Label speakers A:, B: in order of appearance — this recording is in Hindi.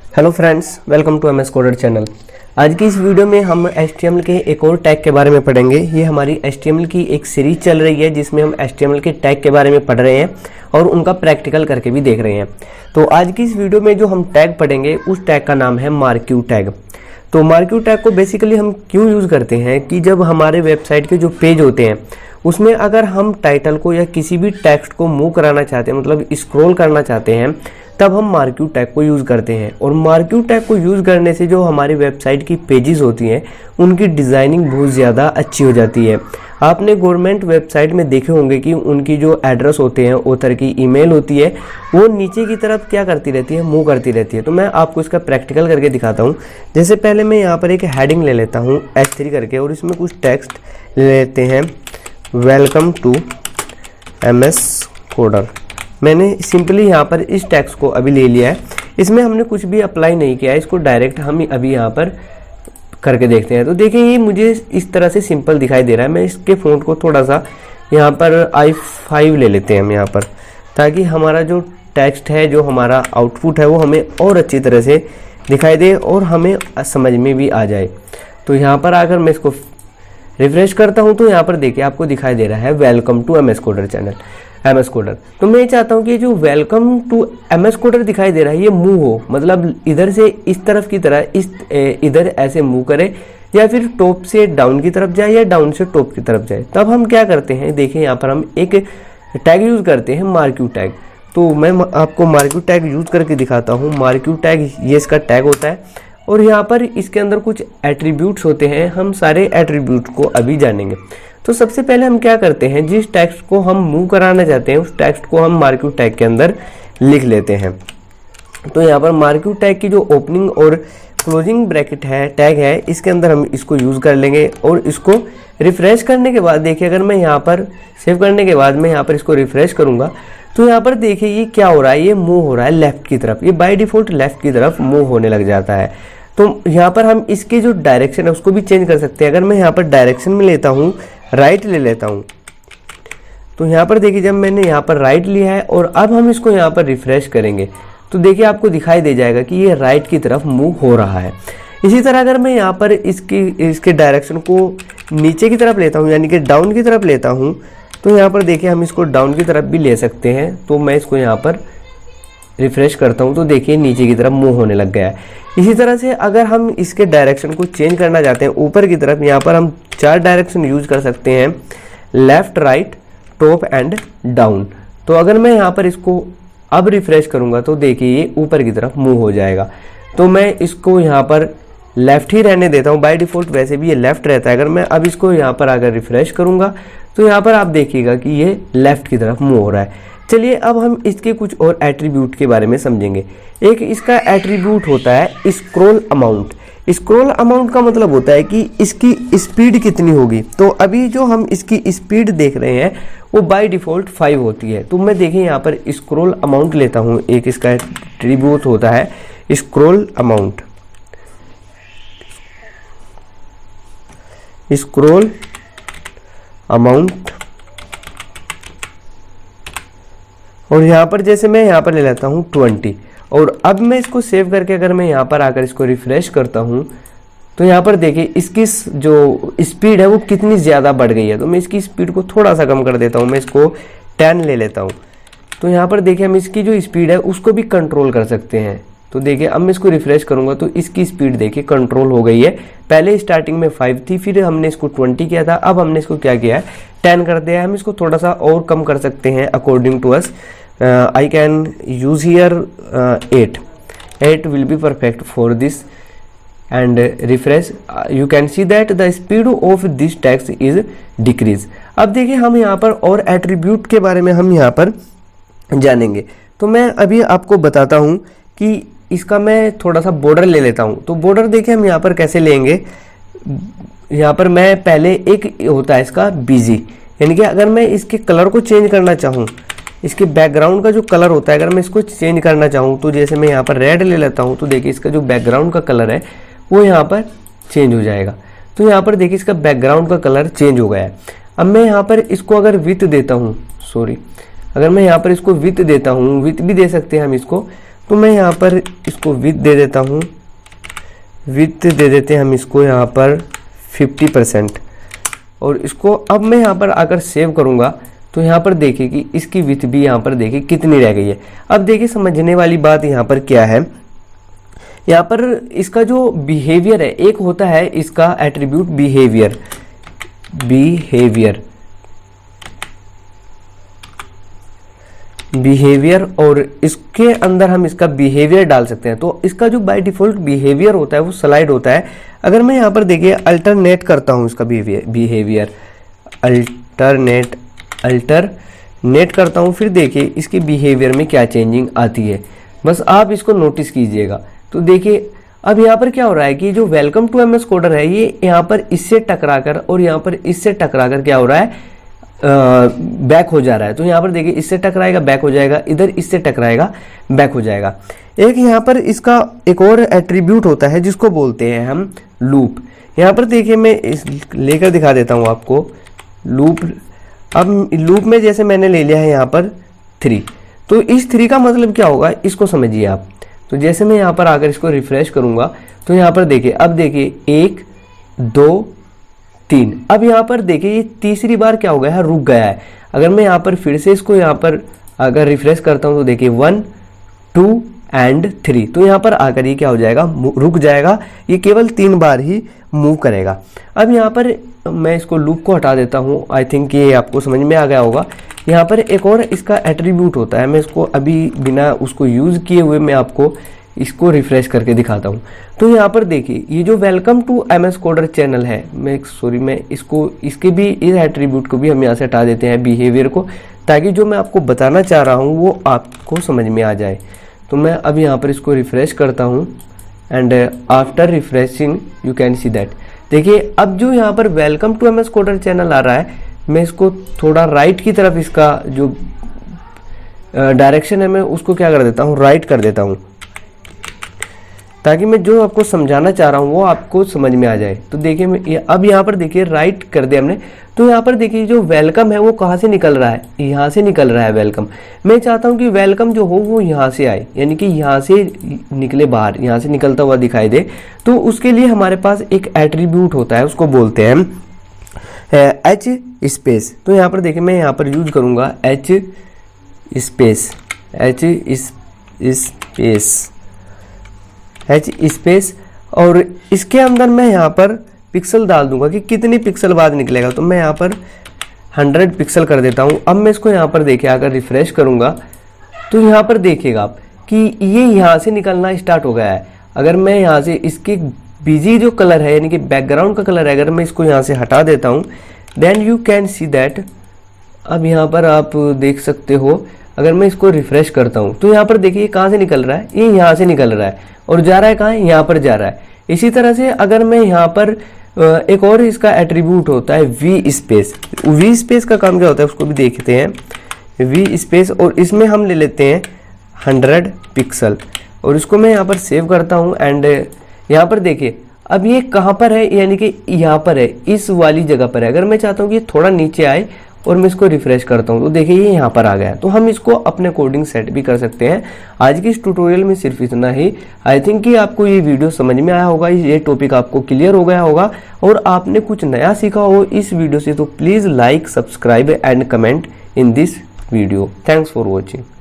A: Hello friends, welcome to MS coder channel. आज की इस वीडियो में हम HTML के एक और टैग के बारे में पढ़ेंगे। ये हमारी HTML की एक सीरीज चल रही है जिसमें हम HTML के टैग के बारे में पढ़ रहे हैं और उनका प्रैक्टिकल करके भी देख रहे हैं। तो आज की इस वीडियो में जो हम टैग पढ़ेंगे उस टैग का नाम है मार्क्यू टैग। तो मार्क्यू टैग को बेसिकली हम क्यों यूज़ करते हैं कि जब हमारे वेबसाइट के जो पेज होते हैं उसमें अगर हम टाइटल को या किसी भी टेक्स्ट को मूव कराना चाहते हैं, मतलब स्क्रॉल करना चाहते हैं, तब हम मार्क्यू टैग को यूज़ करते हैं। और मार्क्यू टैग को यूज़ करने से जो हमारी वेबसाइट की पेजेस होती हैं उनकी डिज़ाइनिंग बहुत ज़्यादा अच्छी हो जाती है। आपने गवर्नमेंट वेबसाइट में देखे होंगे कि उनकी जो एड्रेस होते हैं, ऑथर की ईमेल होती है, वो नीचे की तरफ क्या करती रहती है, मूव करती रहती है। तो मैं आपको इसका प्रैक्टिकल करके दिखाता हूँ। जैसे पहले मैं यहाँ पर एक हेडिंग ले लेता हूँ H3 करके और इसमें कुछ टेक्स्ट ले लेते हैं, वेलकम टू MS कोडर। मैंने सिंपली यहाँ पर इस टेक्स्ट को अभी ले लिया है, इसमें हमने कुछ भी अप्लाई नहीं किया है, इसको डायरेक्ट हम अभी यहाँ पर करके देखते हैं। तो देखिए ये मुझे इस तरह से सिंपल दिखाई दे रहा है। मैं इसके फ़ॉन्ट को थोड़ा सा यहाँ पर I5 ले लेते हैं हम यहाँ पर, ताकि हमारा जो टेक्स्ट है, जो हमारा आउटपुट है, वो हमें और अच्छी तरह से दिखाई दे और हमें समझ में भी आ जाए। तो यहाँ पर आकर मैं इसको रिफ्रेश करता हूँ तो यहाँ पर देखिए आपको दिखाई दे रहा है welcome to MS coder channel, MS coder. तो मैं चाहता हूँ कि जो वेलकम टू MS कोडर दिखाई दे रहा है ये मूव हो, मतलब इधर से इस तरफ की तरह इधर ऐसे मूव करे, या फिर टॉप से डाउन की तरफ जाए या डाउन से टॉप की तरफ जाए। तब हम क्या करते हैं, देखिए यहाँ पर हम एक टैग यूज़ करते हैं, मार्क्यू टैग। तो मैं आपको मार्क्यू टैग यूज़ करके दिखाता हूँ। मार्क्यू टैग ये इसका टैग होता है और यहाँ पर इसके अंदर कुछ एट्रीब्यूट्स होते हैं। हम सारे एट्रीब्यूट को अभी जानेंगे। तो सबसे पहले हम क्या करते हैं, जिस टेक्स्ट को हम मूव कराना चाहते हैं उस टेक्स्ट को हम मार्क्यू टैग के अंदर लिख लेते हैं। तो यहाँ पर मार्क्यू टैग की जो ओपनिंग और क्लोजिंग ब्रैकेट है, टैग है, इसके अंदर हम इसको यूज़ कर लेंगे। और इसको रिफ्रेश करने के बाद देखिए, अगर मैं यहाँ पर सेव करने के बाद मैं यहाँ पर इसको रिफ्रेश करूँगा तो यहाँ पर देखिए ये क्या हो रहा है, ये मूव हो रहा है लेफ़्ट की तरफ। ये बाय डिफ़ॉल्ट लेफ़्ट की तरफ मूव होने लग जाता है। तो यहाँ पर हम इसके जो डायरेक्शन है उसको भी चेंज कर सकते हैं। अगर मैं यहाँ पर डायरेक्शन में लेता हूँ, राइट ले लेता हूँ, तो यहाँ पर देखिए जब मैंने यहाँ पर राइट लिया है और अब हम इसको यहाँ पर रिफ्रेश करेंगे तो देखिए आपको दिखाई दे जाएगा कि ये राइट की तरफ मूव हो रहा है। इसी तरह अगर मैं यहाँ पर इसके डायरेक्शन को नीचे की तरफ लेता हूँ, यानी कि डाउन की तरफ लेता हूँ, तो यहाँ पर देखिए हम इसको डाउन की तरफ भी ले सकते हैं। तो मैं इसको यहाँ पर रिफ्रेश करता हूँ तो देखिए नीचे की तरफ मूव होने लग गया है। इसी तरह से अगर हम इसके डायरेक्शन को चेंज करना चाहते हैं ऊपर की तरफ, यहाँ पर हम 4 डायरेक्शन यूज़ कर सकते हैं, left, right, top and down. तो अगर मैं यहाँ पर इसको अब रिफ्रेश करूँगा तो देखिए ये ऊपर की तरफ मूव हो जाएगा। तो मैं इसको यहाँ पर लेफ़्ट ही रहने देता हूँ, बाय डिफ़ॉल्ट वैसे भी ये लेफ़्ट रहता है। अगर मैं अब इसको यहाँ पर अगर रिफ्रेश करूँगा तो यहाँ पर आप देखिएगा कि ये लेफ़्ट की तरफ मूव हो रहा है। चलिए अब हम इसके कुछ और एट्रीब्यूट के बारे में समझेंगे। एक इसका एट्रीब्यूट होता है स्क्रॉल अमाउंट। स्क्रॉल अमाउंट का मतलब होता है कि इसकी स्पीड कितनी होगी। तो अभी जो हम इसकी स्पीड देख रहे हैं वो बाय डिफ़ॉल्ट 5 होती है। तो मैं देखिए यहाँ पर स्क्रॉल अमाउंट लेता हूँ, एक इसका एट्रीब्यूट होता है स्क्रॉल अमाउंट। स्क्रॉल अमाउंट, और यहाँ पर जैसे मैं यहाँ पर ले लेता हूँ 20। और अब मैं इसको सेव करके अगर मैं यहाँ पर आकर इसको रिफ्रेश करता हूँ तो यहाँ पर देखिए इसकी जो स्पीड है वो कितनी ज़्यादा बढ़ गई है। तो मैं इसकी स्पीड को थोड़ा सा कम कर देता हूँ, मैं इसको 10 ले लेता हूँ। तो यहाँ पर देखिए हम इसकी जो स्पीड है उसको भी कंट्रोल कर सकते हैं। तो देखिए अब मैं इसको रिफ्रेश करूँगा तो इसकी स्पीड देखिए कंट्रोल हो गई है। पहले स्टार्टिंग में 5 थी, फिर हमने इसको 20 किया था, अब हमने इसको क्या किया है 10 कर दिया है। हम इसको थोड़ा सा और कम कर सकते हैं according to us. I can use here 8 will be perfect for this and refresh. You can see that the speed of this text is decrease. अब देखिए हम यहाँ पर और एट्रीब्यूट के बारे में हम यहाँ पर जानेंगे। तो मैं अभी आपको बताता हूँ कि इसका मैं थोड़ा सा बॉर्डर ले लेता हूँ। तो बॉर्डर देखिए हम यहाँ पर कैसे लेंगे। यहाँ पर मैं पहले एक होता है इसका बिजी, यानी कि अगर मैं इसके कलर को चेंज करना चाहूँ, इसके बैकग्राउंड का जो कलर होता है अगर मैं इसको चेंज करना चाहूँ तो जैसे मैं यहाँ पर रेड ले लेता हूँ तो देखिए इसका जो बैकग्राउंड का कलर है वो यहाँ पर चेंज हो जाएगा। तो यहाँ पर देखिए इसका बैकग्राउंड का कलर चेंज हो गया है। अब मैं यहाँ पर इसको अगर विड्थ देता हूँ, अगर मैं यहाँ पर इसको विड्थ देता हूँ, विड्थ भी दे सकते हैं हम इसको, तो मैं यहाँ पर इसको विड्थ दे देता हूँ, विड्थ दे देते हैं हम इसको यहाँ पर 50%। और इसको अब मैं यहाँ पर आकर सेव करूँगा तो यहाँ पर देखिए कि इसकी विड्थ भी यहाँ पर देखिए कितनी रह गई है। अब देखिए समझने वाली बात यहाँ पर क्या है, यहाँ पर इसका जो बिहेवियर है, एक होता है इसका एट्रीब्यूट बिहेवियर, और इसके अंदर हम इसका बिहेवियर डाल सकते हैं। तो इसका जो बाय डिफॉल्ट बिहेवियर होता है वो स्लाइड होता है। अगर मैं यहाँ पर देखिए अल्टरनेट करता हूँ इसका बिहेवियर, अल्टरनेट करता हूँ, फिर देखिए इसके बिहेवियर में क्या चेंजिंग आती है, बस आप इसको नोटिस कीजिएगा। तो देखिए अब यहाँ पर क्या हो रहा है कि जो वेलकम टू एमएस कोडर है ये यहाँ पर इससे टकराकर और यहाँ पर इससे टकराकर क्या हो रहा है, बैक हो जा रहा है। तो यहाँ पर देखिए इससे टकराएगा बैक हो जाएगा, इधर इससे टकराएगा बैक हो जाएगा। एक यहाँ पर इसका एक और एट्रीब्यूट होता है जिसको बोलते हैं हम लूप। यहाँ पर देखिए मैं इस लेकर दिखा देता हूँ आपको लूप। अब लूप में जैसे मैंने ले लिया है यहाँ पर 3, तो इस 3 का मतलब क्या होगा इसको समझिए आप। तो जैसे मैं यहाँ पर आकर इसको रिफ्रेश करूँगा तो यहाँ पर देखिए, अब देखिए 1 2 3, अब यहाँ पर देखिए ये तीसरी बार क्या हो गया है, रुक गया है। अगर मैं यहाँ पर फिर से इसको यहाँ पर अगर रिफ्रेश करता हूँ तो देखिए 1 2 एंड 3, तो यहाँ पर आकर ये क्या हो जाएगा, रुक जाएगा। ये केवल 3 बार ही मूव करेगा। अब यहाँ पर मैं इसको लूप को हटा देता हूँ। आई थिंक ये आपको समझ में आ गया होगा। यहाँ पर एक और इसका एट्रीब्यूट होता है, मैं इसको अभी बिना उसको यूज़ किए हुए मैं आपको इसको रिफ्रेश करके दिखाता हूँ। तो यहाँ पर देखिए ये जो welcome to MS coder channel है, मैं इसको इसके भी इस एट्रीब्यूट को भी हम यहाँ से हटा देते हैं बिहेवियर को, ताकि जो मैं आपको बताना चाह रहा हूँ वो आपको समझ में आ जाए। तो मैं अब यहाँ पर इसको रिफ्रेश करता हूँ and after refreshing you can see that. देखिए अब जो यहाँ पर welcome to MS coder channel आ रहा है, मैं इसको थोड़ा राइट की तरफ इसका जो डायरेक्शन है मैं उसको क्या कर देता हूँ, राइट कर देता हूँ, ताकि मैं जो आपको समझाना चाह रहा हूँ वो आपको समझ में आ जाए। तो देखिए अब यहाँ पर देखिए राइट कर दिया हमने। तो यहाँ पर देखिए जो वेलकम है वो कहाँ से निकल रहा है, यहाँ से निकल रहा है वेलकम। मैं चाहता हूँ कि वेलकम जो हो वो यहाँ से आए, यानी कि यहाँ से निकले बाहर, यहाँ से निकलता हुआ दिखाई दे। तो उसके लिए हमारे पास एक एट्रीब्यूट होता है, उसको बोलते हैं एच स्पेस। तो यहाँ पर देखिए मैं यहाँ पर यूज करूँगा एच स्पेस, और इसके अंदर मैं यहाँ पर पिक्सल डाल दूंगा कि कितनी पिक्सल बाद निकलेगा। तो मैं यहाँ पर 100 पिक्सल कर देता हूँ। अब मैं इसको यहाँ पर देखिए अगर रिफ्रेश करूँगा तो यहाँ पर देखिएगा आप कि ये यहाँ से निकलना स्टार्ट हो गया है। अगर मैं यहाँ से इसके बीजी जो कलर है यानी कि बैकग्राउंड का कलर है, अगर मैं इसको यहाँ से हटा देता हूँ then you can see that. अब यहाँ पर आप देख सकते हो, अगर मैं इसको रिफ्रेश करता हूँ तो यहाँ पर देखिए कहाँ से निकल रहा है, ये यहाँ से निकल रहा है और जा रहा है कहाँ, यहाँ पर जा रहा है। इसी तरह से अगर मैं यहाँ पर एक और इसका एट्रीब्यूट होता है वी स्पेस का काम क्या होता है उसको भी देखते हैं। वी स्पेस, और इसमें हम ले लेते हैं 100 पिक्सल और इसको मैं यहाँ पर सेव करता हूँ एंड यहाँ पर देखिए अब ये कहाँ पर है, यानी कि यहाँ पर है, इस वाली जगह पर है। अगर मैं चाहता हूँ कि थोड़ा नीचे आए और मैं इसको रिफ्रेश करता हूँ तो देखिए ये यहाँ पर आ गया। तो हम इसको अपने कोडिंग सेट भी कर सकते हैं। आज की इस ट्यूटोरियल में सिर्फ इतना ही। आई थिंक कि आपको ये वीडियो समझ में आया होगा, ये टॉपिक आपको क्लियर हो गया होगा और आपने कुछ नया सीखा हो इस वीडियो से। तो please like, subscribe and comment in this video. Thanks for watching.